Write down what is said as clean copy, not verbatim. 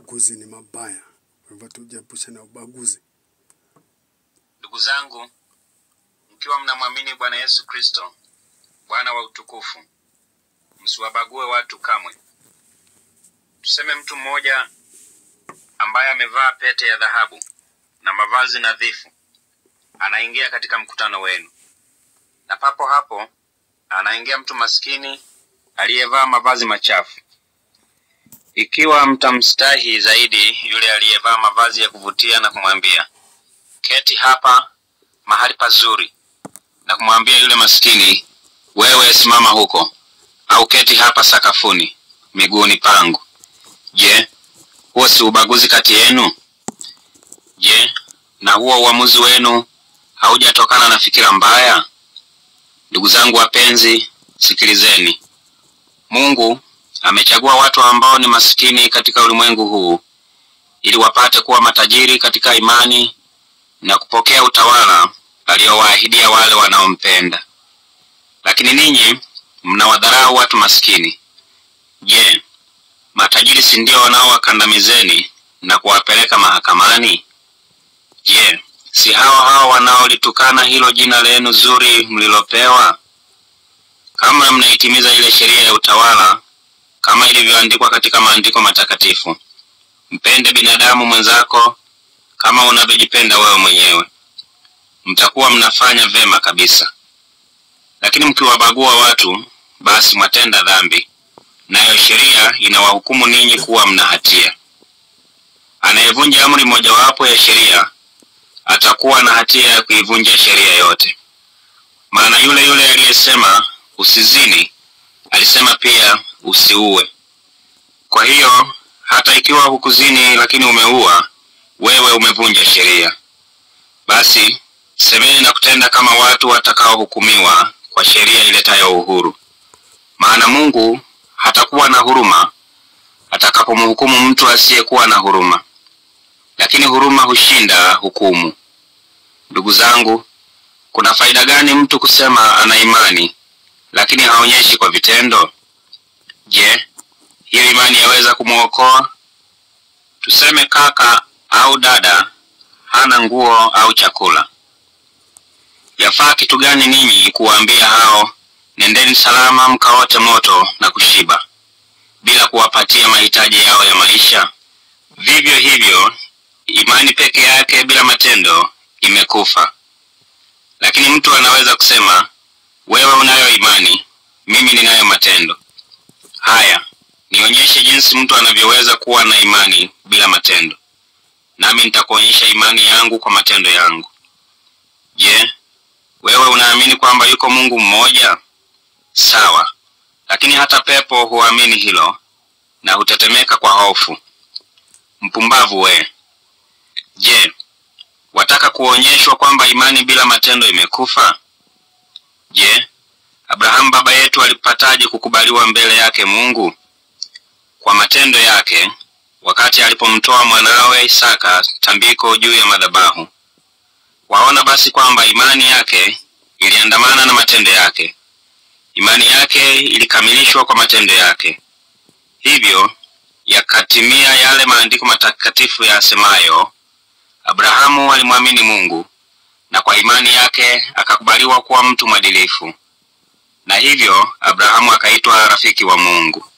ubaguzi ni mabaya. Kwa hivyo tujiepushe na ubaguzi. Ndugu zangu, mkiwa mnamwamini Bwana Yesu Kristo, Bwana wa utukufu, msiwabague watu kamwe. Tuseme mtu mmoja ambaye amevaa pete ya dhahabu na mavazi nadhifu anaingia katika mkutano wenu. Na papo hapo anaingia mtu maskini aliyevaa mavazi machafu. Ikiwa mtamstahi zaidi yule aliyevaa mavazi ya kuvutia na kumwambia, keti hapa mahali pazuri, na kumwambia yule maskini, wewe simama huko, au keti hapa sakafuni miguuni pangu, je, huo si ubaguzi kati yenu? Je, na huo uamuzi wenu haujatokana na fikira mbaya? Ndugu zangu wapenzi, sikilizeni. Mungu amechagua watu ambao ni maskini katika ulimwengu huu ili wapate kuwa matajiri katika imani na kupokea utawala aliowaahidia wale wanaompenda. Lakini ninyi mnawadharau watu maskini. Je, matajiri si ndio wanaowakandamizeni na kuwapeleka mahakamani? Je, si hao wanaolitukana hilo jina lenu zuri mlilopewa? Kama mnaitimiza ile sheria ya utawala kama ilivyoandikwa katika maandiko matakatifu, mpende binadamu mwenzako kama unavyojipenda wewe mwenyewe, mtakuwa mnafanya vema kabisa. Lakini mkiwabagua watu, basi mwatenda dhambi, nayo sheria inawahukumu ninyi kuwa mna hatia. Anayevunja amri mojawapo ya sheria atakuwa na hatia ya kuivunja sheria yote. Maana yule aliyesema usizini alisema pia usiue. Kwa hiyo hata ikiwa hukuzini lakini umeua, wewe umevunja sheria. Basi semeni na kutenda kama watu watakaohukumiwa kwa sheria iletayo uhuru. Maana Mungu hatakuwa na huruma atakapomhukumu mtu asiyekuwa na huruma, lakini huruma hushinda hukumu. Ndugu zangu, kuna faida gani mtu kusema ana imani lakini haonyeshi kwa vitendo? Je, hiyo imani yaweza kumuokoa? Tuseme kaka au dada hana nguo au chakula. Yafaa kitu gani ninyi kuwaambia hao, nendeni salama mkaote moto na kushiba, bila kuwapatia mahitaji yao ya maisha? Vivyo hivyo, imani peke yake bila matendo imekufa. Lakini mtu anaweza kusema, wewe unayo imani, mimi ninayo matendo. Haya, nionyeshe jinsi mtu anavyoweza kuwa na imani bila matendo, nami nitakuonyesha imani yangu kwa matendo yangu. Je, wewe unaamini kwamba yuko Mungu mmoja? Sawa, lakini hata pepo huamini hilo na hutetemeka kwa hofu. Mpumbavu we! Je, wataka kuonyeshwa kwamba imani bila matendo imekufa? Je, Abraham baba yetu alipataje kukubaliwa mbele yake Mungu? Kwa matendo yake, wakati alipomtoa mwanawe Isaka tambiko juu ya madhabahu. Waona basi kwamba imani yake iliandamana na matendo yake. Imani yake ilikamilishwa kwa matendo yake. Hivyo yakatimia yale maandiko matakatifu yasemayo, Abrahamu alimwamini Mungu, na kwa imani yake akakubaliwa kuwa mtu mwadilifu. Na hivyo Abrahamu akaitwa rafiki wa Mungu.